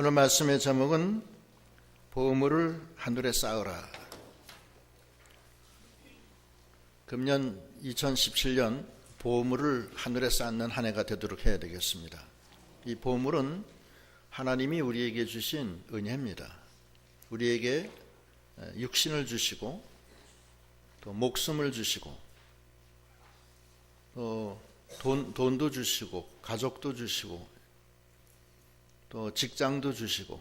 오늘 말씀의 제목은 보물을 하늘에 쌓으라. 금년 2017년 보물을 하늘에 쌓는 한 해가 되도록 해야 되겠습니다. 이 보물은 하나님이 우리에게 주신 은혜입니다. 우리에게 육신을 주시고 또 목숨을 주시고 또 돈도 주시고 가족도 주시고 또 직장도 주시고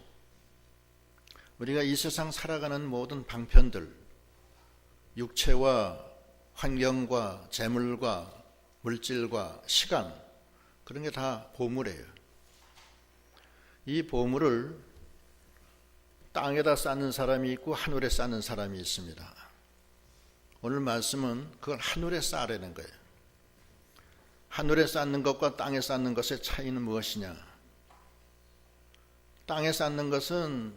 우리가 이 세상 살아가는 모든 방편들, 육체와 환경과 재물과 물질과 시간, 그런 게 다 보물이에요. 이 보물을 땅에다 쌓는 사람이 있고 하늘에 쌓는 사람이 있습니다. 오늘 말씀은 그걸 하늘에 쌓으라는 거예요. 하늘에 쌓는 것과 땅에 쌓는 것의 차이는 무엇이냐? 땅에 쌓는 것은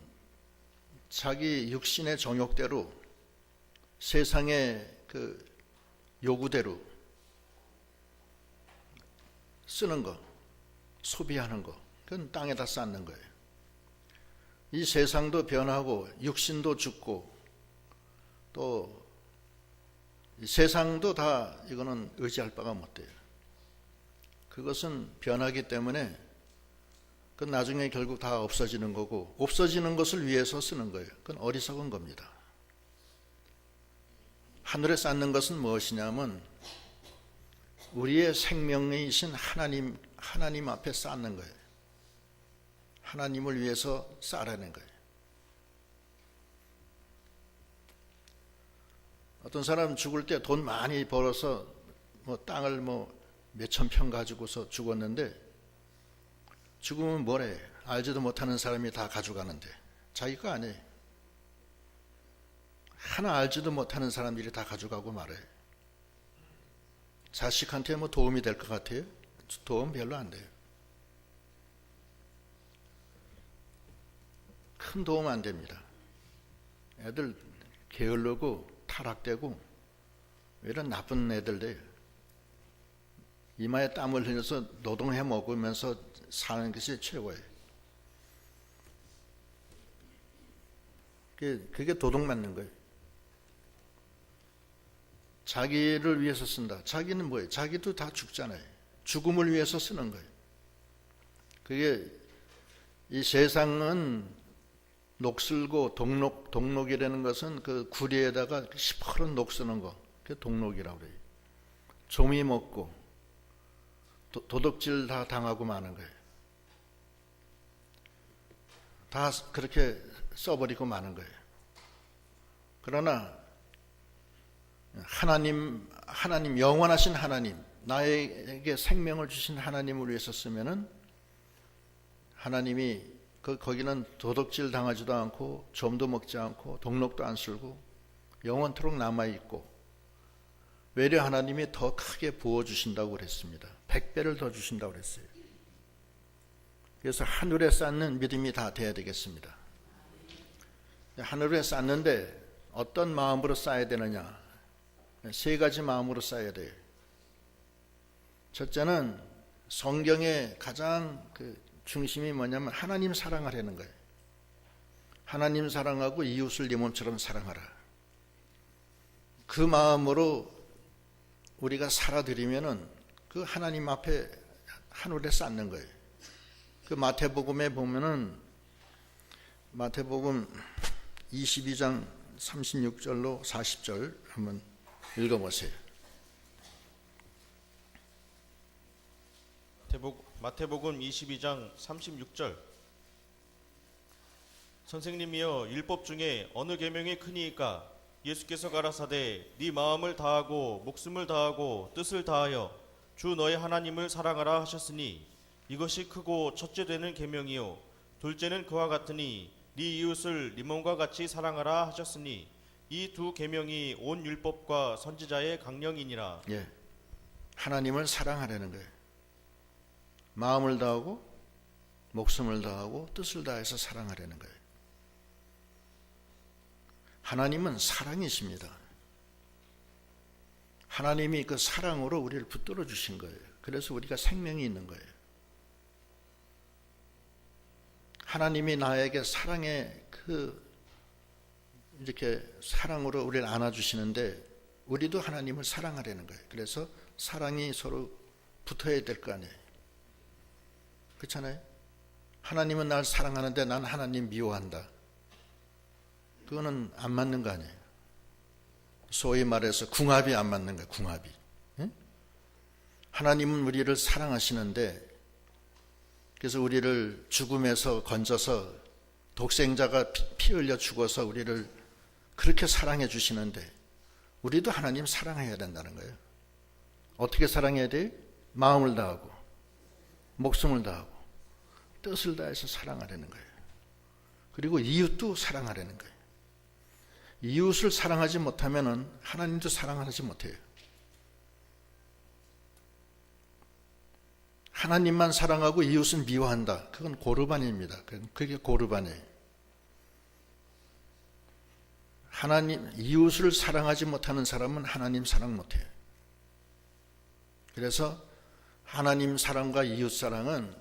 자기 육신의 정욕대로 세상의 그 요구대로 쓰는 거, 소비하는 거, 그건 땅에다 쌓는 거예요. 이 세상도 변하고 육신도 죽고 또 세상도 다 이거는 의지할 바가 못 돼요. 그것은 변하기 때문에 그 나중에 결국 다 없어지는 거고, 없어지는 것을 위해서 쓰는 거예요. 그건 어리석은 겁니다. 하늘에 쌓는 것은 무엇이냐면 우리의 생명이신 하나님 앞에 쌓는 거예요. 하나님을 위해서 쌓으라는 거예요. 어떤 사람 죽을 때 돈 많이 벌어서 땅을 몇천 평 가지고서 죽었는데, 죽으면 뭐래? 알지도 못하는 사람이 다 가져가는데 자기 거 아니에요. 하나 알지도 못하는 사람들이 다 가져가고 말해. 자식한테 도움이 될 것 같아요? 도움 별로 안 돼요. 큰 도움 안 됩니다. 애들 게을르고 타락되고 이런 나쁜 애들 돼요. 이마에 땀을 흘려서 노동해 먹으면서 사는 것이 최고예요. 그게 도둑 맞는 거예요. 자기를 위해서 쓴다. 자기는 뭐예요? 자기도 다 죽잖아요. 죽음을 위해서 쓰는 거예요. 그게 이 세상은 녹슬고 동록이라는 것은 그 구리에다가 시퍼런 녹 쓰는 거, 그게 동록이라고 그래요. 조미 먹고 도둑질 다 당하고 마는 거예요. 다 그렇게 써버리고 마는 거예요. 그러나 하나님 영원하신 하나님, 나에게 생명을 주신 하나님을 위해서 쓰면은 하나님이 거기는 도둑질 당하지도 않고 점도 먹지 않고 동록도 안 쓸고 영원토록 남아있고, 외려 하나님이 더 크게 부어주신다고 그랬습니다. 100배를 더 주신다고 그랬어요. 그래서 하늘에 쌓는 믿음이 다 돼야 되겠습니다. 하늘에 쌓는데 어떤 마음으로 쌓아야 되느냐? 세 가지 마음으로 쌓아야 돼요. 첫째는 성경의 가장 중심이 뭐냐면 하나님 사랑하라는 거예요. 하나님 사랑하고 이웃을 네 몸처럼 사랑하라. 그 마음으로 우리가 살아들이면은 그 하나님 앞에 하늘에 쌓는 거예요. 그 마태복음에 보면은 마태복음 22장 36절로 40절 한번 읽어보세요. 마태복음 22장 36절. 선생님이여, 율법 중에 어느 계명이 크니이까? 예수께서 가라사대 네 마음을 다하고 목숨을 다하고 뜻을 다하여 주 너의 하나님을 사랑하라 하셨으니 이것이 크고 첫째 되는 계명이요 둘째는 그와 같으니 네 이웃을 네 몸과 같이 사랑하라 하셨으니 이 두 계명이 온 율법과 선지자의 강령이니라. 예, 하나님을 사랑하라는 거예요. 마음을 다하고 목숨을 다하고 뜻을 다해서 사랑하라는 거예요. 하나님은 사랑이십니다. 하나님이 그 사랑으로 우리를 붙들어 주신 거예요. 그래서 우리가 생명이 있는 거예요. 하나님이 나에게 사랑의 이렇게 사랑으로 우리를 안아주시는데 우리도 하나님을 사랑하려는 거예요. 그래서 사랑이 서로 붙어야 될 거 아니에요. 그렇잖아요. 하나님은 날 사랑하는데 난 하나님 미워한다. 그거는 안 맞는 거 아니에요. 소위 말해서 궁합이 안 맞는 거예요. 궁합이. 응? 하나님은 우리를 사랑하시는데 그래서 우리를 죽음에서 건져서 독생자가 피 흘려 죽어서 우리를 그렇게 사랑해 주시는데 우리도 하나님 사랑해야 된다는 거예요. 어떻게 사랑해야 돼요? 마음을 다하고 목숨을 다하고 뜻을 다해서 사랑하려는 거예요. 그리고 이웃도 사랑하려는 거예요. 이웃을 사랑하지 못하면 하나님도 사랑하지 못해요. 하나님만 사랑하고 이웃은 미워한다. 그건 고르반입니다. 그게 고르반이에요. 이웃을 사랑하지 못하는 사람은 하나님 사랑 못해요. 그래서 하나님 사랑과 이웃 사랑은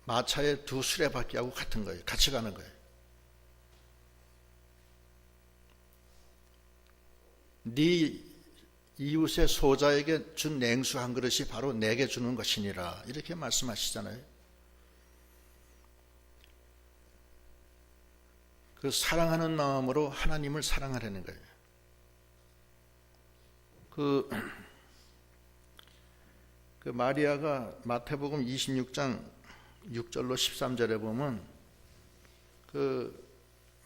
마차의 두 수레바퀴하고 같은 거예요. 같이 가는 거예요. 네 이웃의 소자에게 준 냉수 한 그릇이 바로 내게 주는 것이니라 이렇게 말씀하시잖아요. 그 사랑하는 마음으로 하나님을 사랑하려는 거예요. 그 마리아가 마태복음 26장 6절로 13절에 보면 그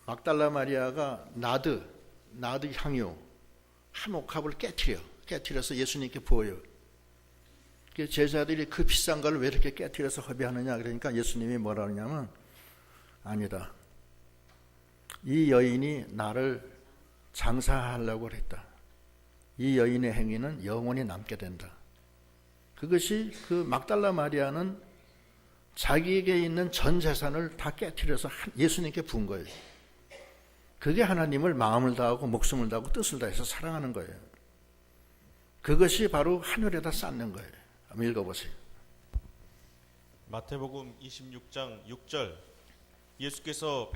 막달라 마리아가 나드 향유 한 옥합을 깨트려서 예수님께 부어요. 제자들이 그 비싼 걸 왜 이렇게 깨트려서 허비하느냐 그러니까 예수님이 뭐라 하냐면 아니다. 이 여인이 나를 장사하려고 했다. 이 여인의 행위는 영원히 남게 된다. 그것이 그 막달라 마리아는 자기에게 있는 전 재산을 다 깨트려서 예수님께 부은 거예요. 그게 하나님을 마음을 다하고 목숨을 다하고 뜻을 다해서 사랑하는 거예요. 그것이 바로 하늘에다 쌓는 거예요. 한번 읽어보세요. 마태복음 26장 6절 예수께서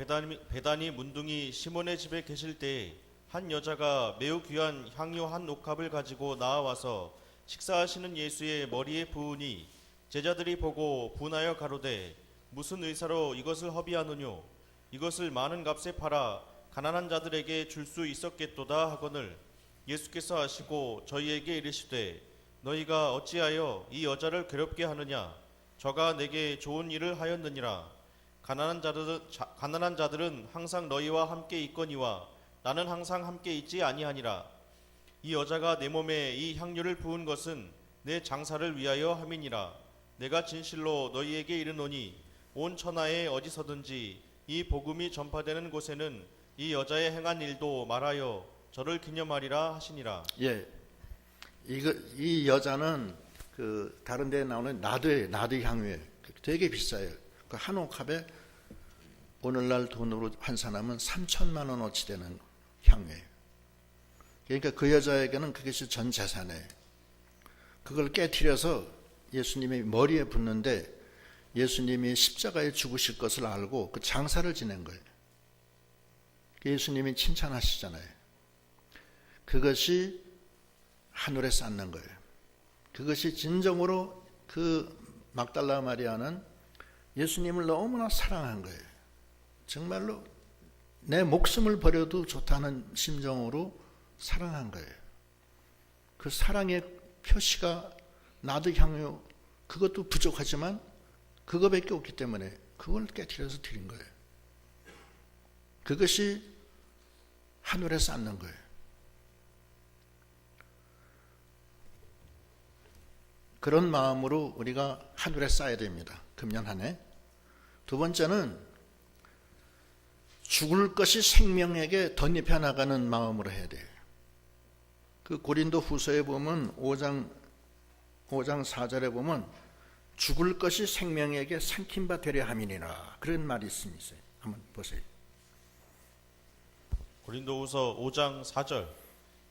베다니 문둥이 시몬의 집에 계실 때에 한 여자가 매우 귀한 향유 한 옥합을 가지고 나와서 식사하시는 예수의 머리에 부으니 제자들이 보고 분하여 가로되 무슨 의사로 이것을 허비하느뇨 이것을 많은 값에 팔아 가난한 자들에게 줄 수 있었겠도다 하거늘 예수께서 하시고 저희에게 이르시되 너희가 어찌하여 이 여자를 괴롭게 하느냐 저가 내게 좋은 일을 하였느니라 가난한 자들은 항상 너희와 함께 있거니와 나는 항상 함께 있지 아니하니라 이 여자가 내 몸에 이 향유를 부은 것은 내 장사를 위하여 함이니라 내가 진실로 너희에게 이르노니 온 천하에 어디서든지 이 복음이 전파되는 곳에는 이 여자의 행한 일도 말하여 저를 기념하리라 하시니라. 예, 이 여자는 그 다른 데에 나오는 나드 향유예요. 되게 비싸요. 그 한 옥합에 오늘날 돈으로 환산하면 3천만 원어치 되는 향유예요. 그러니까 그 여자에게는 그것이 전 재산이에요. 그걸 깨트려서 예수님이 머리에 붓는데 예수님이 십자가에 죽으실 것을 알고 그 장사를 지낸 거예요. 예수님이 칭찬하시잖아요. 그것이 하늘에 쌓는 거예요. 그것이 진정으로 그 막달라 마리아는 예수님을 너무나 사랑한 거예요. 정말로 내 목숨을 버려도 좋다는 심정으로 사랑한 거예요. 그 사랑의 표시가 나드 향유 그것도 부족하지만 그거밖에 없기 때문에 그걸 깨트려서 드린 거예요. 그것이 하늘에 쌓는 거예요. 그런 마음으로 우리가 하늘에 쌓아야 됩니다. 금년 한 해. 두 번째는 죽을 것이 생명에게 덧입혀 나가는 마음으로 해야 돼요. 그 고린도 후서에 보면 5장 4절에 보면 죽을 것이 생명에게 삼킨 바 되려 함이니라 그런 말이 있습니다. 한번 보세요. 고린도후서 5장 4절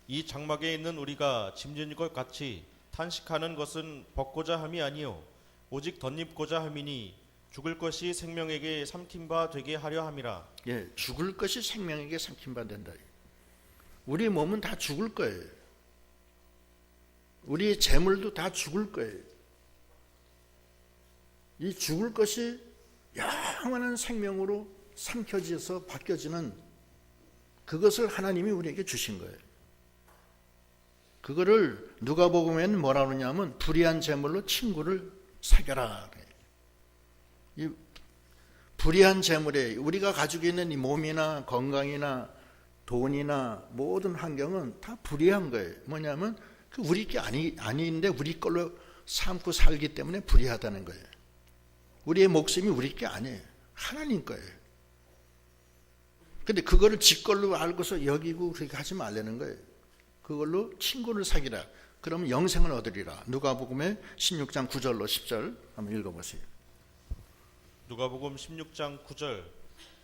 이 장막에 있는 우리가 짐진 것 같이 탄식하는 것은 벗고자 함이 아니요 오직 덧입고자 함이니 죽을 것이 생명에게 삼킨 바 되게 하려 함이라. 예, 죽을 것이 생명에게 삼킨 바 된다. 우리 몸은 다 죽을 거예요. 우리 재물도 다 죽을 거예요. 이 죽을 것이 영원한 생명으로 삼켜져서 바뀌어지는 그것을 하나님이 우리에게 주신 거예요. 그거를 누가복음에는 뭐라 그러냐면 불의한 재물로 친구를 사겨라. 이 불의한 재물에 우리가 가지고 있는 이 몸이나 건강이나 돈이나 모든 환경은 다 불의한 거예요. 뭐냐면 그 우리 게 아닌데 우리 걸로 삼고 살기 때문에 불의하다는 거예요. 우리의 목숨이 우리 게 아니에요. 하나님 거예요. 근데 그거를 지 걸로 알고서 여기고 그렇게 하지 말라는 거예요. 그걸로 친구를 사귀라. 그러면 영생을 얻으리라. 누가복음의 16장 9절로 10절 한번 읽어보세요. 누가복음 16장 9절.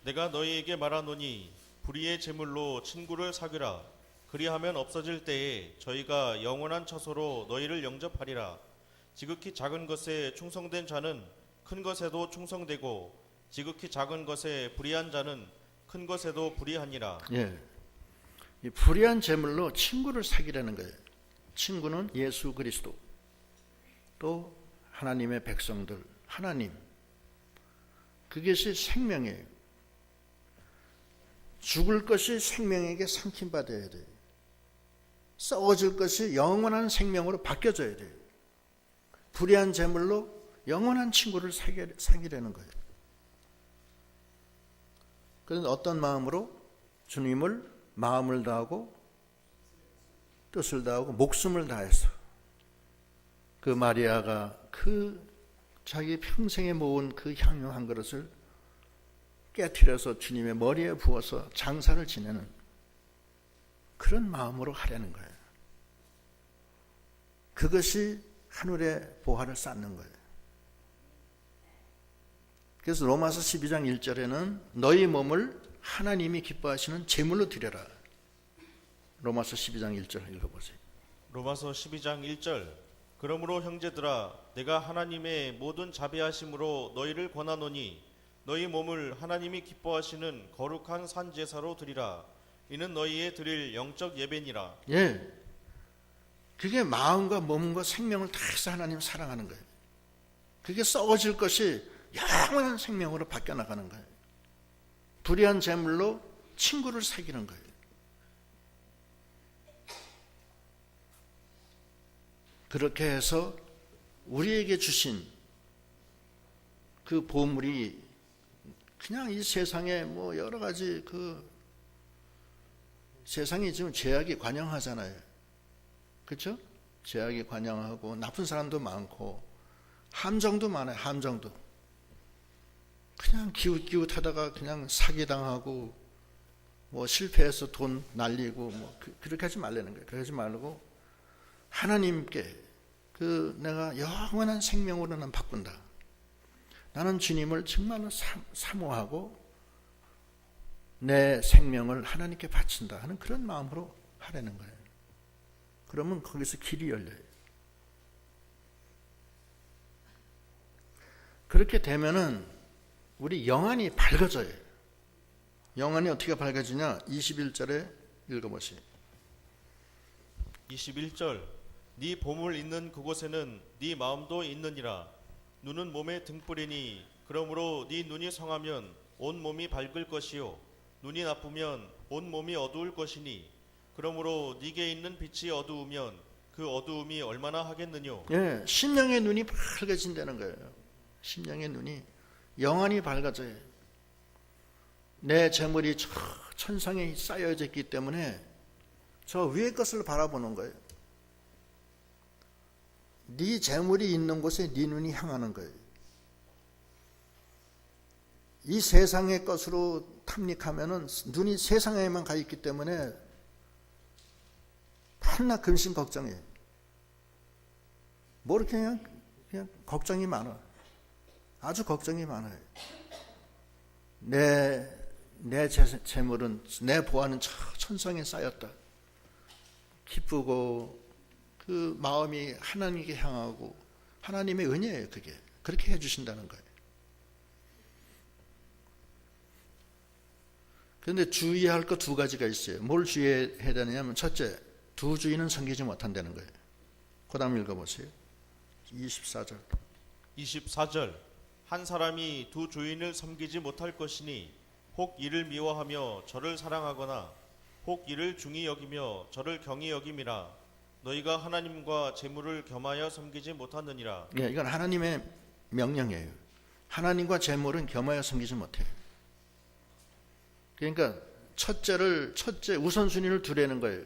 내가 너희에게 말하노니 불의의 재물로 친구를 사귀라. 그리하면 없어질 때에 저희가 영원한 처소로 너희를 영접하리라. 지극히 작은 것에 충성된 자는 큰 것에도 충성되고 지극히 작은 것에 불의한 자는 큰 것에도 불의하니라. 예, 이 불의한 재물로 친구를 사귀라는 거예요. 친구는 예수 그리스도, 또 하나님의 백성들, 하나님. 그것이 생명이에요. 죽을 것이 생명에게 삼킨 바 되어야 돼요. 썩어질 것이 영원한 생명으로 바뀌어져야 돼요. 불의한 재물로 영원한 친구를 사귀려는 거예요. 그런데 어떤 마음으로? 주님을 마음을 다하고 뜻을 다하고 목숨을 다해서 그 마리아가 그 자기 평생에 모은 그 향유 한 그릇을 깨트려서 주님의 머리에 부어서 장사를 지내는 그런 마음으로 하려는 거예요. 그것이 하늘의 보화를 쌓는 거예요. 그래서 로마서 12장 1절에는 너희 몸을 하나님이 기뻐하시는 제물로 드려라. 로마서 12장 1절 읽어보세요. 로마서 12장 1절. 그러므로 형제들아 내가 하나님의 모든 자비하심으로 너희를 권하노니 너희 몸을 하나님이 기뻐하시는 거룩한 산 제사로 드리라. 이는 너희의 드릴 영적 예배니라. 예, 그게 마음과 몸과 생명을 다해서 하나님 사랑하는 거예요. 그게 썩어질 것이 영원한 생명으로 바뀌어 나가는 거예요. 불의한 재물로 친구를 사귀는 거예요. 그렇게 해서 우리에게 주신 그 보물이 그냥 이 세상에 뭐 여러 가지 그 세상이 지금 죄악이 관영하잖아요. 그렇죠? 죄악이 관영하고 나쁜 사람도 많고 함정도 많아요. 함정도. 그냥 기웃기웃하다가 그냥 사기당하고 뭐 실패해서 돈 날리고 뭐 그렇게 하지 말라는 거예요. 그러지 말고 하나님께 그 내가 영원한 생명으로 난 바꾼다. 나는 주님을 정말로 사모하고 내 생명을 하나님께 바친다 하는 그런 마음으로 하라는 거예요. 그러면 거기서 길이 열려요. 그렇게 되면은 우리 영안이 밝아져요. 영안이 어떻게 밝아지냐? 21절에 읽어보세요. 21절. 네 보물 있는 그곳에는 네 마음도 있느니라. 눈은 몸의 등불이니 그러므로 네 눈이 성하면 온 몸이 밝을 것이요 눈이 나쁘면 온 몸이 어두울 것이니 그러므로 네게 있는 빛이 어두우면 그 어두움이 얼마나 하겠느뇨. 예, 심령의 눈이 밝아진다는 거예요. 심령의 눈이 영안이 밝아져요. 내 재물이 저 천상에 쌓여져 있기 때문에 저 위의 것을 바라보는 거예요. 네 재물이 있는 곳에 네 눈이 향하는 거예요. 이 세상의 것으로 탐닉하면은 눈이 세상에만 가 있기 때문에 한낱 근심 걱정이에요. 뭐 이렇게 그냥 걱정이 많아. 아주 걱정이 많아요. 내 재물은, 내 보화는 저 천상에 쌓였다. 기쁘고 그 마음이 하나님께 향하고 하나님의 은혜예요. 그게 그렇게 해주신다는 거예요. 그런데 주의할 거 두 가지가 있어요. 뭘 주의해야 되느냐면, 첫째, 두 주인은 섬기지 못한다는 거예요. 그 다음 읽어보세요. 24절. 24절 한 사람이 두 주인을 섬기지 못할 것이니 혹 이를 미워하며 저를 사랑하거나 혹 이를 중히 여기며 저를 경히 여김이라. 너희가 하나님과 재물을 겸하여 섬기지 못하느니라. 예, 이건 하나님의 명령이에요. 하나님과 재물은 겸하여 섬기지 못해요. 그러니까 첫째 우선순위를 두라는 거예요.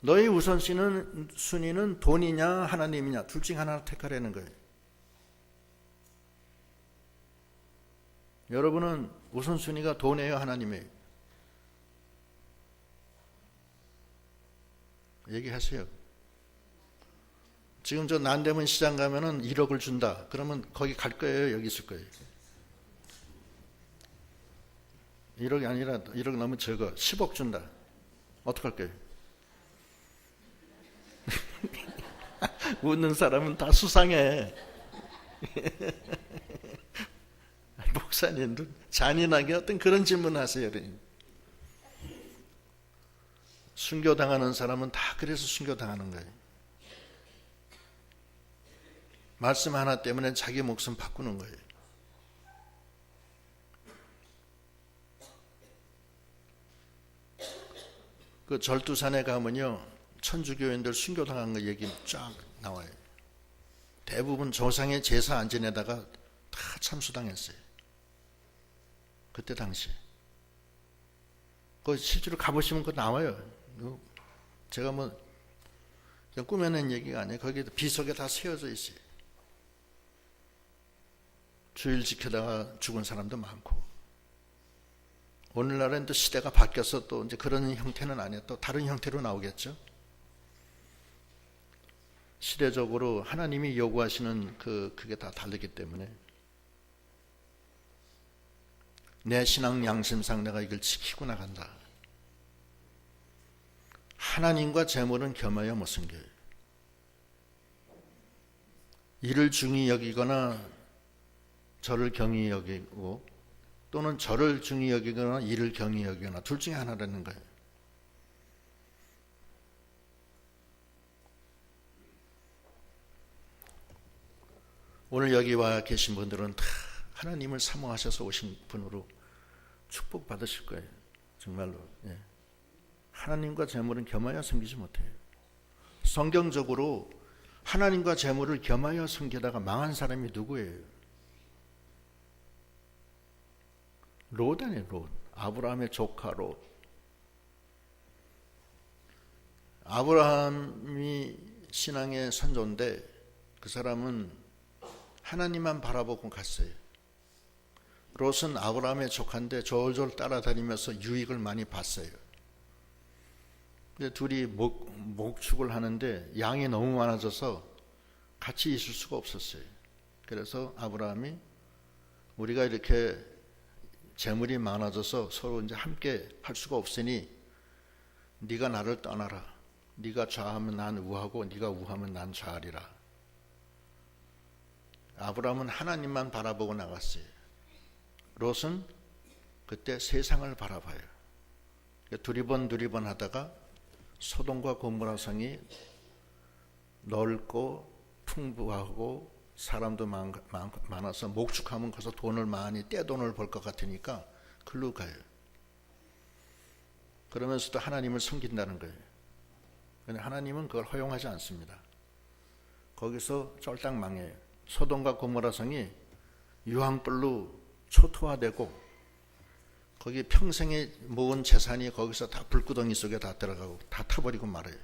너희 우선순위는 돈이냐 하나님이냐 둘 중 하나를 택하라는 거예요. 여러분은 우선순위가 돈이에요 하나님이에요? 얘기하세요. 지금 저 난대문 시장 가면은 1억을 준다. 그러면 거기 갈 거예요? 여기 있을 거예요? 1억이 아니라 1억 너무 적어. 10억 준다. 어떡할 거예요? 웃는 사람은 다 수상해. 목사님도 잔인하게 어떤 그런 질문 하세요. 순교당하는 사람은 다 그래서 순교당하는 거예요. 말씀 하나 때문에 자기 목숨 바꾸는 거예요. 그 절두산에 가면요, 천주교인들 순교당한 거 얘기 쫙 나와요. 대부분 조상의 제사 안 지내다가 다 참수당했어요. 그때 당시. 그 실제로 가보시면 그거 나와요. 제가 뭐 꾸며낸 얘기가 아니에요. 거기 비석에 다 세워져 있어요. 주일 지켜다가 죽은 사람도 많고. 오늘날은 또 시대가 바뀌어서 또 이제 그런 형태는 아니에요. 또 다른 형태로 나오겠죠. 시대적으로 하나님이 요구하시는 그게 다 다르기 때문에 내 신앙 양심상 내가 이걸 지키고 나간다. 하나님과 재물은 겸하여 못 섬겨요. 이를 중히 여기거나 저를 경히 여기고 또는 저를 중히 여기거나 이를 경히 여기거나 둘 중에 하나라는 거예요. 오늘 여기 와 계신 분들은 다 하나님을 사모하셔서 오신 분으로 축복받으실 거예요. 정말로. 예. 하나님과 재물은 겸하여 섬기지 못해요. 성경적으로 하나님과 재물을 겸하여 섬기다가 망한 사람이 누구예요? 롯이네, 롯. 아브라함의 조카 롯. 아브라함이 신앙의 선조인데 그 사람은 하나님만 바라보고 갔어요. 롯은 아브라함의 조카인데 졸졸 따라다니면서 유익을 많이 봤어요. 근데 둘이 목축을 하는데 양이 너무 많아져서 같이 있을 수가 없었어요. 그래서 아브라함이 우리가 이렇게 재물이 많아져서 서로 이제 함께 할 수가 없으니 네가 나를 떠나라. 네가 좌하면 난 우하고 네가 우하면 난 좌하리라. 아브라함은 하나님만 바라보고 나갔어요. 롯은 그때 세상을 바라봐요. 두리번 하다가 소돔과 고모라 성이 넓고 풍부하고 사람도 많아서 목축하면 거기서 돈을 많이 떼돈을 벌 것 같으니까 글로 가요. 그러면서도 하나님을 섬긴다는 거예요. 그런데 하나님은 그걸 허용하지 않습니다. 거기서 쫄딱 망해요. 소돔과 고모라 성이 유황불로 초토화되고 거기 평생에 모은 재산이 거기서 다 불구덩이 속에 다 들어가고 다 타버리고 말아요.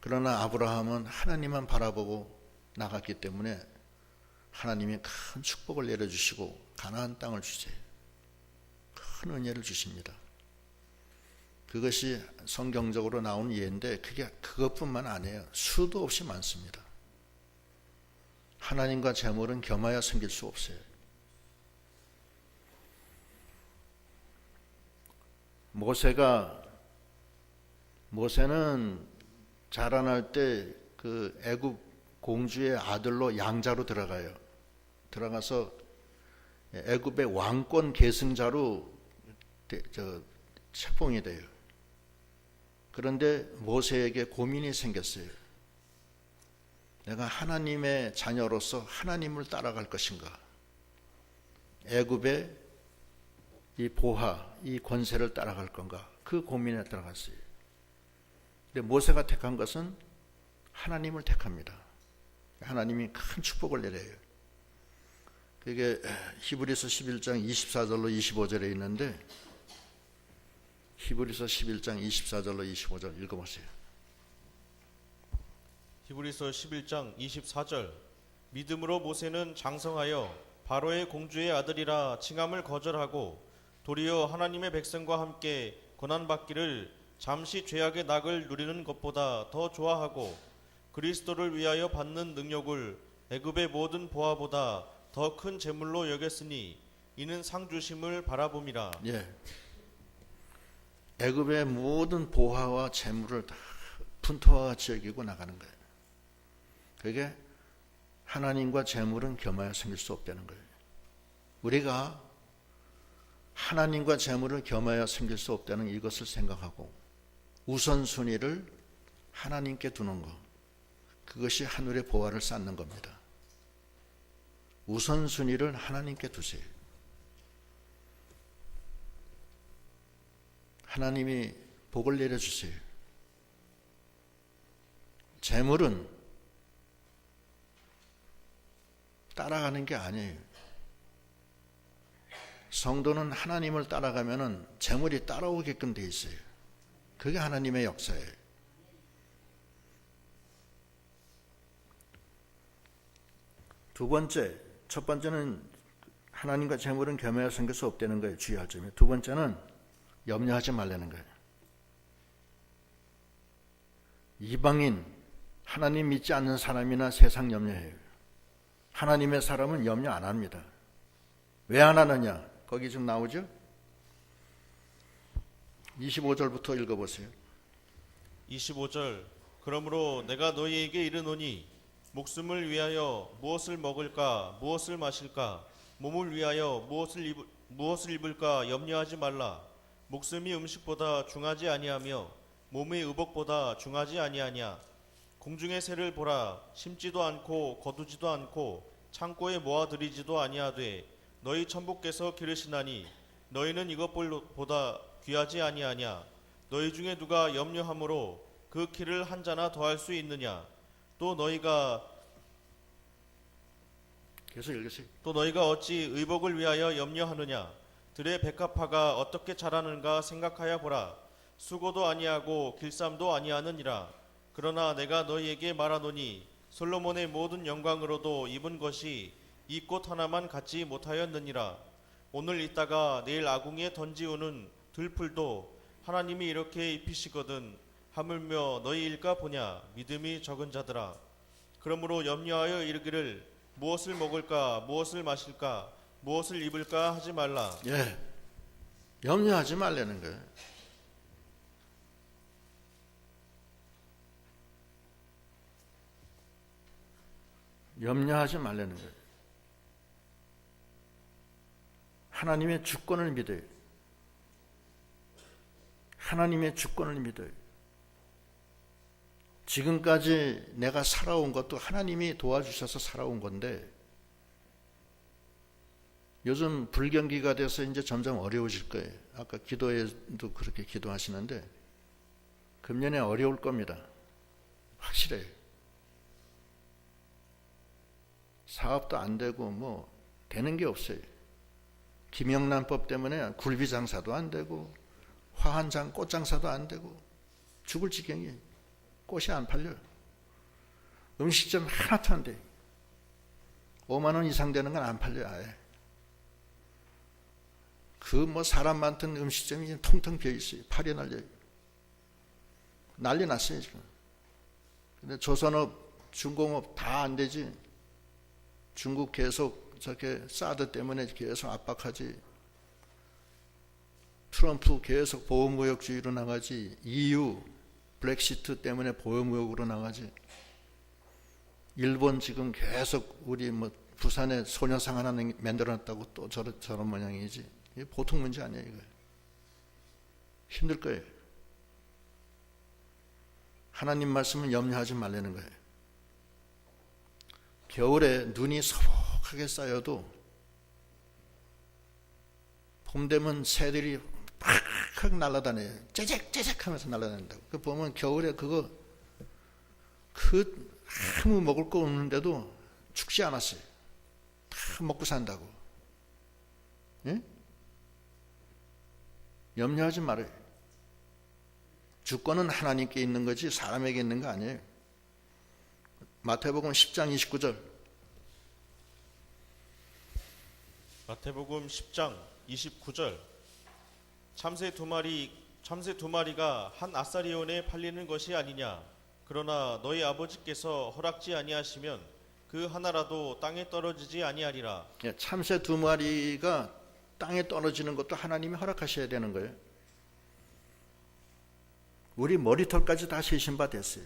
그러나 아브라함은 하나님만 바라보고 나갔기 때문에 하나님이 큰 축복을 내려주시고 가나안 땅을 주세요. 큰 은혜를 주십니다. 그것이 성경적으로 나오는 예인데 그게 그것뿐만 아니에요. 수도 없이 많습니다. 하나님과 재물은 겸하여 섬길 수 없어요. 모세는 자라날 때 그 애굽 공주의 아들로 양자로 들어가요. 들어가서 애굽의 왕권 계승자로 책봉이 돼요. 그런데 모세에게 고민이 생겼어요. 내가 하나님의 자녀로서 하나님을 따라갈 것인가? 애굽의 이 보하, 이 권세를 따라갈 건가? 그 고민에 들어갔어요. 근데 모세가 택한 것은 하나님을 택합니다. 하나님이 큰 축복을 내려요. 그게 히브리서 11장 24절로 25절에 있는데, 히브리서 11장 24절로 25절 읽어보세요. 히브리서 11장 24절. 믿음으로 모세는 장성하여 바로의 공주의 아들이라 칭함을 거절하고 도리어 하나님의 백성과 함께 고난받기를 잠시 죄악의 낙을 누리는 것보다 더 좋아하고 그리스도를 위하여 받는 능력을 애굽의 모든 보화보다 더 큰 재물로 여겼으니 이는 상 주심을 바라봄이라. 예. 애굽의 모든 보화와 재물을 다 분토와 같이 여기고 나가는 거예요. 그게 하나님과 재물은 겸하여 생길 수 없다는 거예요. 우리가 하나님과 재물을 겸하여 생길 수 없다는 이것을 생각하고 우선순위를 하나님께 두는 것, 그것이 하늘의 보화를 쌓는 겁니다. 우선순위를 하나님께 두세요. 하나님이 복을 내려주세요. 재물은 따라가는 게 아니에요. 성도는 하나님을 따라가면은 재물이 따라오게끔 돼 있어요. 그게 하나님의 역사예요. 두 번째, 첫 번째는 하나님과 재물은 겸하여 생길 수 없다는 거예요. 주의할 점이. 두 번째는 염려하지 말라는 거예요. 이방인, 하나님 믿지 않는 사람이나 세상 염려해요. 하나님의 사람은 염려 안 합니다. 왜 안 하느냐? 거기 지금 나오죠? 25절부터 읽어보세요. 25절. 그러므로 내가 너희에게 이르노니 목숨을 위하여 무엇을 먹을까 무엇을 마실까 몸을 위하여 무엇을 입을까 염려하지 말라. 목숨이 음식보다 중하지 아니하며 몸의 의복보다 중하지 아니하냐. 공중의 새를 보라. 심지도 않고 거두지도 않고 창고에 모아들이지도 아니하되 너희 천부께서 기르시나니 너희는 이것보다 귀하지 아니하냐. 너희 중에 누가 염려함으로 그 키를 한 자나 더할 수 있느냐. 또 너희가 어찌 의복을 위하여 염려하느냐. 들의 백합화가 어떻게 자라는가 생각하여 보라. 수고도 아니하고 길쌈도 아니하느니라. 그러나 내가 너희에게 말하노니 솔로몬의 모든 영광으로도 입은 것이 이 꽃 하나만 갖지 못하였느니라. 오늘 있다가 내일 아궁이에 던지우는 들풀도 하나님이 이렇게 입히시거든 하물며 너희 일까 보냐. 믿음이 적은 자들아. 그러므로 염려하여 이르기를 무엇을 먹을까 무엇을 마실까 무엇을 입을까 하지 말라. 예, 염려하지 말라는 거예요. 염려하지 말라는 거예요. 하나님의 주권을 믿어요. 하나님의 주권을 믿어요. 지금까지 내가 살아온 것도 하나님이 도와주셔서 살아온 건데 요즘 불경기가 돼서 이제 점점 어려워질 거예요. 아까 기도에도 그렇게 기도하시는데 금년에 어려울 겁니다. 확실해요. 사업도 안 되고 뭐 되는 게 없어요. 김영란법 때문에 굴비 장사도 안 되고 꽃 장사도 안 되고 죽을 지경이에요. 꽃이 안 팔려요. 음식점 하나도 안 돼요. 5만 원 이상 되는 건 안 팔려요. 아예. 사람 많던 음식점이 통통 비어 있어요. 팔이 날려요. 난리 났어요 지금. 근데 조선업, 중공업 다 안 되지. 중국 계속 저렇게 사드 때문에 계속 압박하지. 트럼프 계속 보호무역주의로 나가지. EU 브렉시트 때문에 보호무역으로 나가지. 일본 지금 계속 우리 부산에 소녀상 하나 만들어놨다고 또 저런 모양이지. 이게 보통 문제 아니에요. 이거 힘들 거예요. 하나님 말씀은 염려하지 말라는 거예요. 겨울에 눈이 소복하게 쌓여도 봄 되면 새들이 팍팍 날아다녀요. 째잭째잭 하면서 날아다닌다고. 그 보면 겨울에 아무 먹을 거 없는데도 죽지 않았어요. 다 먹고 산다고. 예? 염려하지 말아요. 주권은 하나님께 있는 거지 사람에게 있는 거 아니에요. 마태복음 10장 29절. 마태복음 10장 29절. 참새 두 마리가 한 아사리온에 팔리는 것이 아니냐. 그러나 너희 아버지께서 허락지 아니하시면 그 하나라도 땅에 떨어지지 아니하리라. 참새 두 마리가 땅에 떨어지는 것도 하나님이 허락하셔야 되는 거예요. 우리 머리털까지 다 세신 바 됐어요.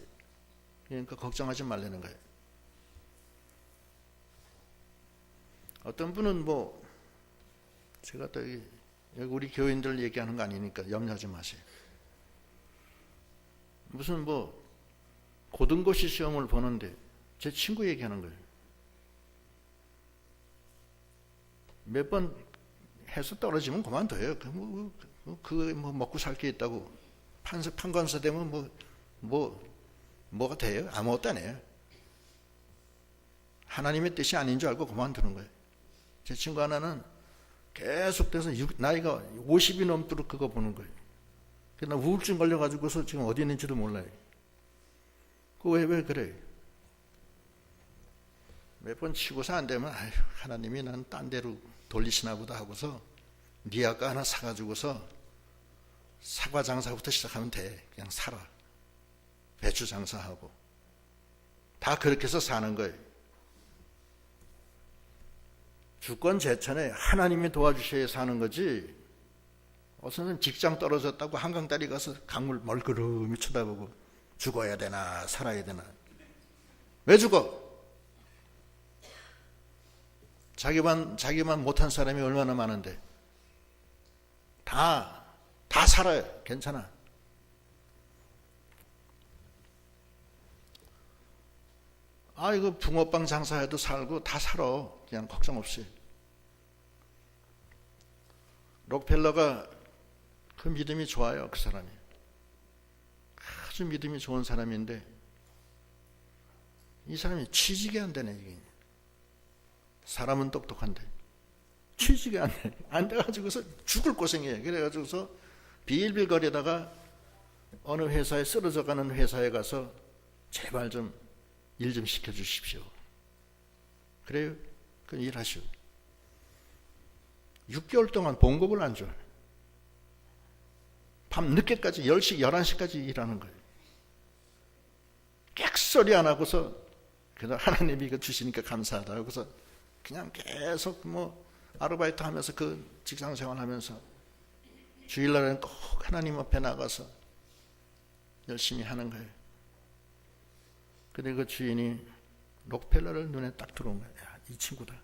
그러니까 걱정하지 말라는 거예요. 어떤 분은 제가 또 여기 우리 교인들 얘기하는 거 아니니까 염려하지 마세요. 무슨 고등고시 시험을 보는데 제 친구 얘기하는 거예요. 몇 번 해서 떨어지면 그만둬요. 먹고 살 게 있다고 판관서 되면 뭐가 돼요? 아무것도 안 해요. 하나님의 뜻이 아닌 줄 알고 그만두는 거예요. 제 친구 하나는 계속돼서 나이가 50이 넘도록 그거 보는 거예요. 그러나 우울증 걸려가지고서 지금 어디 있는지도 몰라요. 왜 그래요? 몇 번 치고서 안 되면 하나님이 난 딴 데로 돌리시나 보다 하고서 니아까 하나 사가지고서 사과 장사부터 시작하면 돼. 그냥 살아. 배추 장사하고. 다 그렇게 해서 사는 거예요. 주권 제천에 하나님이 도와주셔야 사는 거지. 어서는 직장 떨어졌다고 한강다리 가서 강물 멀그름이 쳐다보고 죽어야 되나 살아야 되나. 왜 죽어? 자기만 못한 사람이 얼마나 많은데. 다 살아요. 괜찮아. 이거 붕어빵 장사해도 살고 다 살아. 그냥 걱정 없이. 록펠러가 그 믿음이 좋아요. 그 사람이. 아주 믿음이 좋은 사람인데 이 사람이 취직이 안 되네. 이게. 사람은 똑똑한데 취직이 안 돼. 안 돼가지고서 죽을 고생해. 그래가지고서 빌빌거리다가 어느 회사에 쓰러져가는 회사에 가서 제발 좀 일 좀 시켜주십시오. 그래요? 그 일하시오. 6개월 동안 봉급을 안 줘요. 밤 늦게까지 10시, 11시까지 일하는 거예요. 객소리 안 하고서 그래서 하나님이 이거 주시니까 감사하다. 그래서 그냥 계속 아르바이트 하면서 그 직장 생활 하면서 주일날에는 꼭 하나님 앞에 나가서 열심히 하는 거예요. 근데 그 주인이 록펠러를 눈에 딱 들어온 거예요. 야, 이 친구다.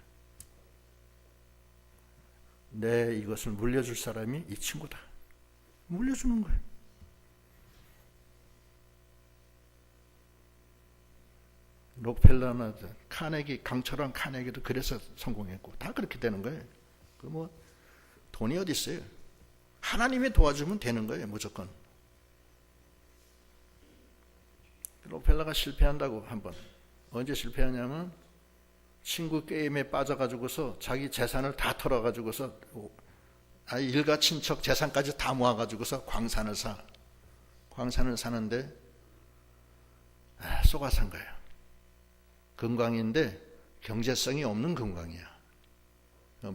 내 이것을 물려줄 사람이 이 친구다. 물려주는 거예요. 록펠러나 카네기, 강철왕 카네기도 그래서 성공했고 다 그렇게 되는 거예요. 돈이 어디 있어요? 하나님이 도와주면 되는 거예요. 무조건. 록펠러가 실패한다고 한번. 언제 실패하냐면 친구 게임에 빠져가지고서 자기 재산을 다 털어가지고서 일가 친척 재산까지 다 모아가지고서 광산을 사는데 쏘가산 거예요. 금광인데 경제성이 없는 금광이야.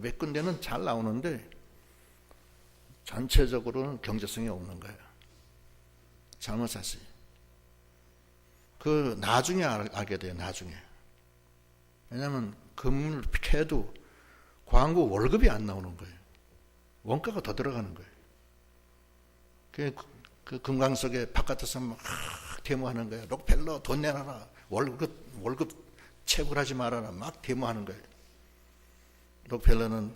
몇 군데는 잘 나오는데 전체적으로는 경제성이 없는 거예요. 잘못 샀어요. 그 나중에 알게 돼요. 나중에. 왜냐하면 금을 캐도 광고 월급이 안 나오는 거예요. 원가가 더 들어가는 거예요. 그 금강석에 바깥에서 막 데모하는 거예요. 록펠러 돈 내놔라. 월급 체불하지 말아라. 막 데모하는 거예요. 록펠러는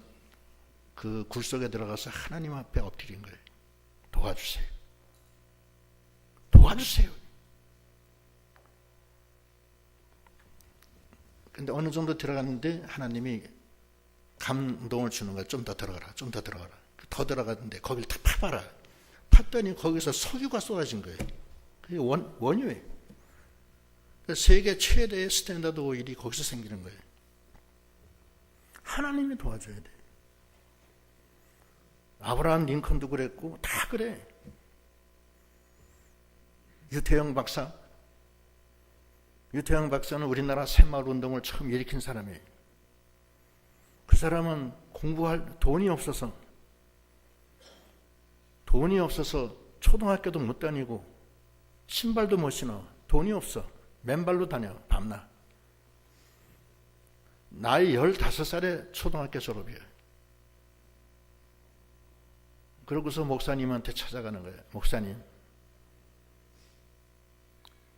그 굴 속에 들어가서 하나님 앞에 엎드린 거예요. 도와주세요. 도와주세요. 근데 어느 정도 들어갔는데 하나님이 감동을 주는 거예요. 좀 더 들어가라. 좀 더 들어가라. 더 들어갔는데 거기를 다 파봐라. 팠더니 거기서 석유가 쏟아진 거예요. 그게 원유예요. 세계 최대의 스탠다드 오일이 거기서 생기는 거예요. 하나님이 도와줘야 돼. 아브라함 링컨도 그랬고 다 그래. 유태영 박사는 우리나라 새마을 운동을 처음 일으킨 사람이에요. 그 사람은 공부할 돈이 없어서 초등학교도 못 다니고 신발도 못 신어. 돈이 없어. 맨발로 다녀. 밤낮. 나이 15살에 초등학교 졸업이에요. 그러고서 목사님한테 찾아가는 거예요. 목사님,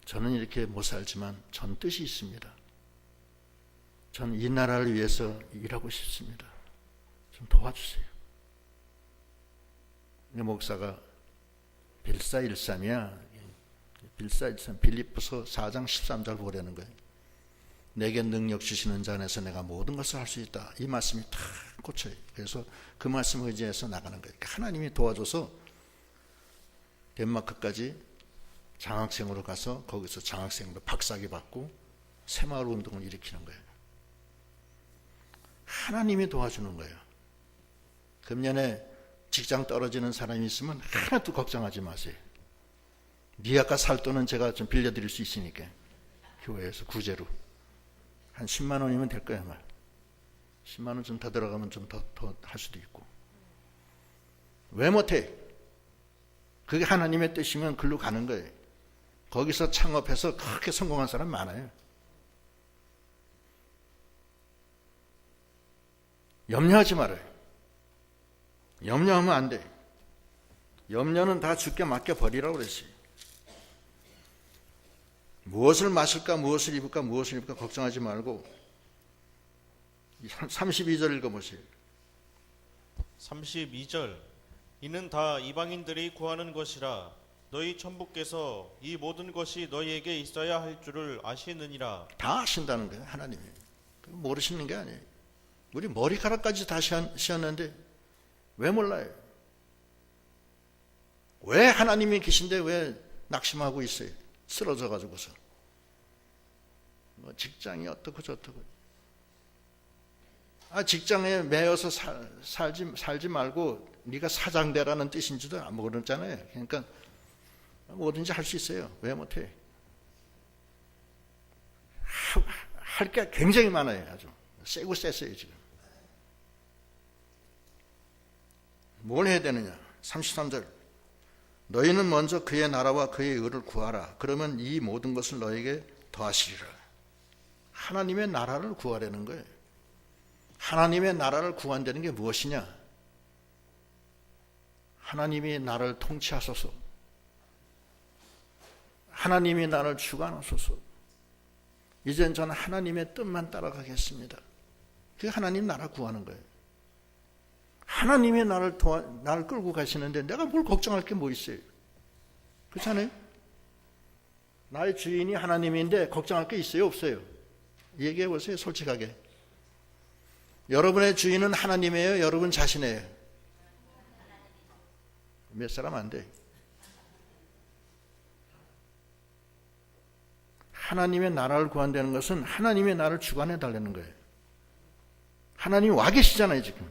저는 이렇게 못 살지만 전 뜻이 있습니다. 전 이 나라를 위해서 일하고 싶습니다. 좀 도와주세요. 목사가 빌사일삼이야. 빌립보서 4장 13절 보라는 거예요. 내게 능력 주시는 자 안에서 내가 모든 것을 할 수 있다. 이 말씀이 탁 꽂혀요. 그래서 그 말씀을 의지해서 나가는 거예요. 하나님이 도와줘서 덴마크까지 장학생으로 가서 거기서 장학생으로 박사학위 받고 새마을 운동을 일으키는 거예요. 하나님이 도와주는 거예요. 금년에 직장 떨어지는 사람이 있으면 하나도 걱정하지 마세요. 니아까 살 돈은 제가 좀 빌려드릴 수 있으니까 교회에서 구제로 한 10만 원이면 될 거야. 10만 원 좀 더 들어가면 좀 더 할 수도 있고. 왜 못해? 그게 하나님의 뜻이면 글로 가는 거예요. 거기서 창업해서 그렇게 성공한 사람 많아요. 염려하지 말아요. 염려하면 안 돼. 염려는 다 주께 맡겨버리라고 그랬어요. 무엇을 마실까, 무엇을 입을까 걱정하지 말고 32절 읽어보세요. 32절 이는 다 이방인들이 구하는 것이라 너희 천부께서 이 모든 것이 너희에게 있어야 할 줄을 아시느니라. 다 아신다는 거예요. 하나님이. 모르시는 게 아니에요. 우리 머리카락까지 다 씌었는데 왜 몰라요? 왜 하나님이 계신데 왜 낙심하고 있어요? 쓰러져 가지고서. 직장이 어떻고 저떻고. 직장에 매여서 살지 말고 네가 사장 되라는 뜻인지도 안 모르잖아요. 그러니까 뭐든지 할 수 있어요. 왜 못해? 할 게 굉장히 많아요. 아주 세고 셌어요 지금. 뭘 해야 되느냐? 33절 너희는 먼저 그의 나라와 그의 의를 구하라. 그러면 이 모든 것을 너에게 더하시리라. 하나님의 나라를 구하라는 거예요. 하나님의 나라를 구한다는 게 무엇이냐? 하나님이 나를 통치하소서. 하나님이 나를 주관하소서. 이젠 저는 하나님의 뜻만 따라가겠습니다. 그게 하나님 나라 구하는 거예요. 하나님이 나를 끌고 가시는데 내가 뭘 걱정할 게 뭐 있어요? 그렇잖아요? 나의 주인이 하나님인데 걱정할 게 있어요? 없어요? 얘기해 보세요. 솔직하게. 여러분의 주인은 하나님이에요? 여러분 자신이에요? 몇 사람 안 돼. 하나님의 나라를 구한다는 것은 하나님의 나를 주관해 달라는 거예요. 하나님이 와 계시잖아요 지금.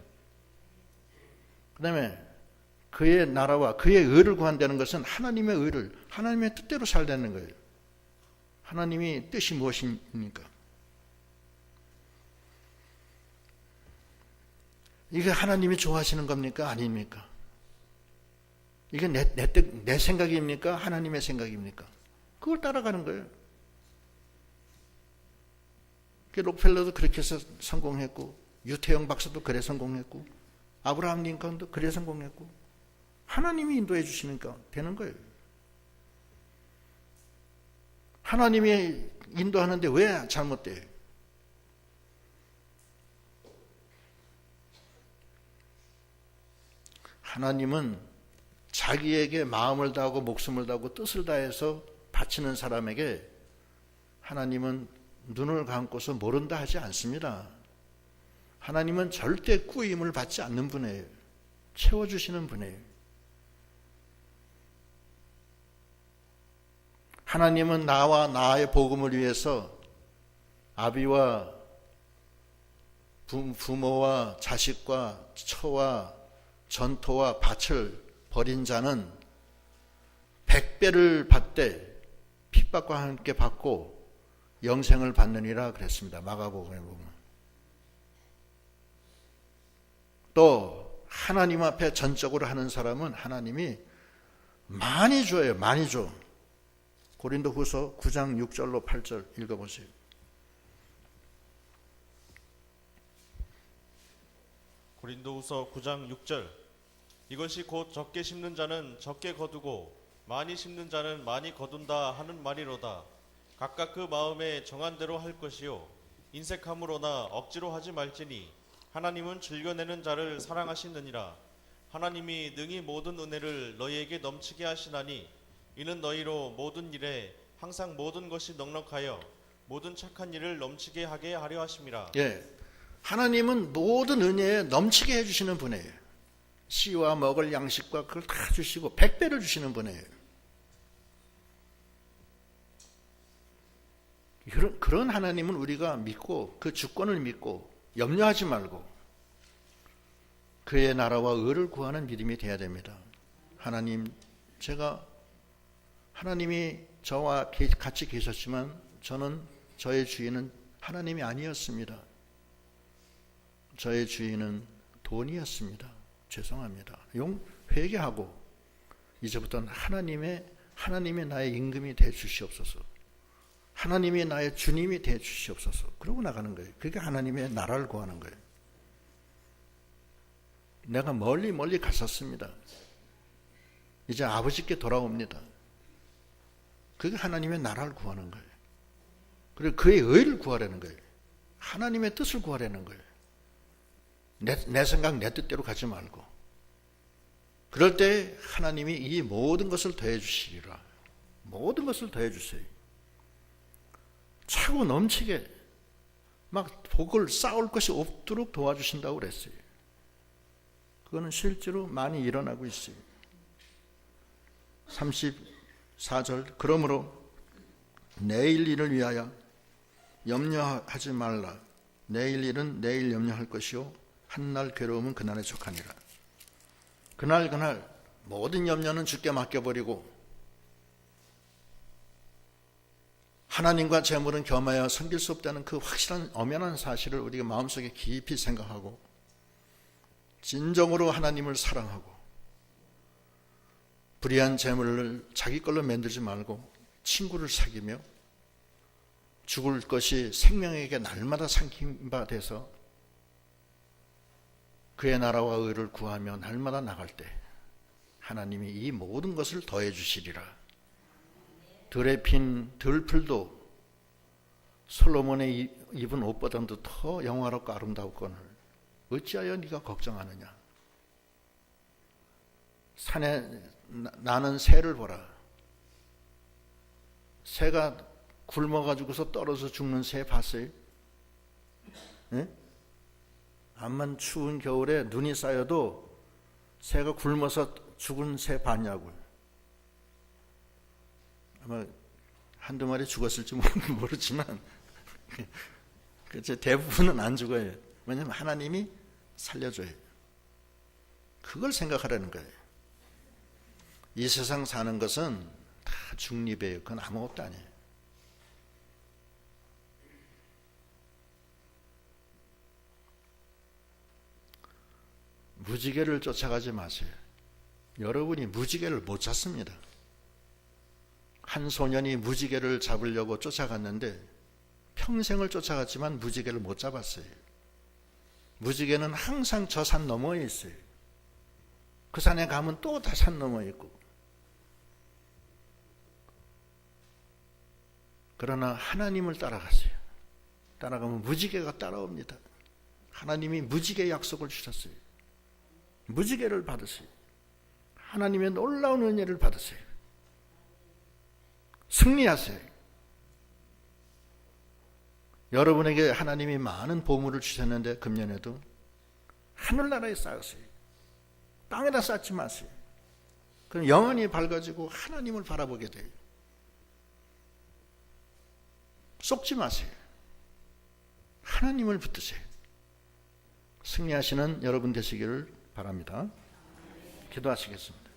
그 다음에 그의 나라와 그의 의를 구한다는 것은 하나님의 의를, 하나님의 뜻대로 살다는 거예요. 하나님이 뜻이 무엇입니까? 이게 하나님이 좋아하시는 겁니까? 아닙니까? 이게 내 생각입니까? 하나님의 생각입니까? 그걸 따라가는 거예요. 록펠러도 그렇게 해서 성공했고, 유태영 박사도 그래 성공했고, 아브라함 링컨도 그래 성공했고, 하나님이 인도해 주시니까 되는 거예요. 하나님이 인도하는데 왜 잘못돼요? 하나님은 자기에게 마음을 다하고 목숨을 다하고 뜻을 다해서 바치는 사람에게 하나님은 눈을 감고서 모른다 하지 않습니다. 하나님은 절대 꾸임을 받지 않는 분이에요. 채워주시는 분이에요. 하나님은 나와 나의 복음을 위해서 아비와 부모와 자식과 처와 전토와 밭을 버린 자는 100배를 받되 핍박과 함께 받고 영생을 받느니라 그랬습니다. 마가복음에 보면. 또 하나님 앞에 전적으로 하는 사람은 하나님이 많이 줘요. 많이 줘. 고린도후서 9장 6절로 8절 읽어보세요. 고린도후서 9장 6절. 이것이 곧 적게 심는 자는 적게 거두고 많이 심는 자는 많이 거둔다 하는 말이로다. 각각 그 마음에 정한 대로 할 것이요 인색함으로나 억지로 하지 말지니 하나님은 즐겨내는 자를 사랑하시느니라. 하나님이 능히 모든 은혜를 너희에게 넘치게 하시나니 이는 너희로 모든 일에 항상 모든 것이 넉넉하여 모든 착한 일을 넘치게 하게 하려 하심이라. 예, 하나님은 모든 은혜에 넘치게 해주시는 분이에요. 씨와 먹을 양식과 그걸 다 주시고 100배를 주시는 분이에요. 그런 하나님은 우리가 믿고 그 주권을 믿고 염려하지 말고 그의 나라와 의를 구하는 믿음이 되어야 됩니다. 하나님, 하나님이 저와 같이 계셨지만 저의 주인은 하나님이 아니었습니다. 저의 주인은 돈이었습니다. 죄송합니다. 회개하고 이제부터는 하나님의 나의 임금이 되어 주시옵소서. 하나님이 나의 주님이 되어 주시옵소서. 그러고 나가는 거예요. 그게 하나님의 나라를 구하는 거예요. 내가 멀리 갔었습니다. 이제 아버지께 돌아옵니다. 그게 하나님의 나라를 구하는 거예요. 그리고 그의 의를 구하라는 거예요. 하나님의 뜻을 구하라는 거예요. 내 생각, 내 뜻대로 가지 말고. 그럴 때 하나님이 이 모든 것을 더해 주시리라. 모든 것을 더해 주세요. 차고 넘치게 막 복을 쌓을 것이 없도록 도와주신다고 그랬어요. 그거는 실제로 많이 일어나고 있어요. 34절. 그러므로 내일 일을 위하여 염려하지 말라. 내일 일은 내일 염려할 것이요 한날 괴로움은 그날에 족하니라. 그날 모든 염려는 주께 맡겨버리고 하나님과 재물은 겸하여 섬길 수 없다는 그 확실한 엄연한 사실을 우리가 마음속에 깊이 생각하고 진정으로 하나님을 사랑하고 불의한 재물을 자기 걸로 만들지 말고 친구를 사귀며 죽을 것이 생명에게 날마다 삼킨 바 돼서 그의 나라와 의를 구하며 날마다 나갈 때 하나님이 이 모든 것을 더해 주시리라. 들에 핀 들풀도 솔로몬의 입은 옷보다도 더 영화롭고 아름다웠거늘 어찌하여 네가 걱정하느냐. 산에 나는 새를 보라. 새가 굶어가지고서 떨어져 죽는 새 봤어요? 네? 암만 추운 겨울에 눈이 쌓여도 새가 굶어서 죽은 새 봤냐고요. 아마 한두 마리 죽었을지 모르지만 대부분은 안 죽어요. 왜냐하면 하나님이 살려줘요. 그걸 생각하라는 거예요. 이 세상 사는 것은 다 중립이에요. 그건 아무것도 아니에요. 무지개를 쫓아가지 마세요. 여러분이 무지개를 못 찾습니다. 한 소년이 무지개를 잡으려고 쫓아갔는데 평생을 쫓아갔지만 무지개를 못 잡았어요. 무지개는 항상 저 산 너머에 있어요. 그 산에 가면 또 다 산 너머에 있고. 그러나 하나님을 따라가세요. 따라가면 무지개가 따라옵니다. 하나님이 무지개 약속을 주셨어요. 무지개를 받으세요. 하나님의 놀라운 은혜를 받으세요. 승리하세요. 여러분에게 하나님이 많은 보물을 주셨는데 금년에도 하늘나라에 쌓으세요. 땅에다 쌓지 마세요. 그럼 영원히 밝아지고 하나님을 바라보게 돼요. 속지 마세요. 하나님을 붙드세요. 승리하시는 여러분 되시기를 바랍니다. 기도하시겠습니다.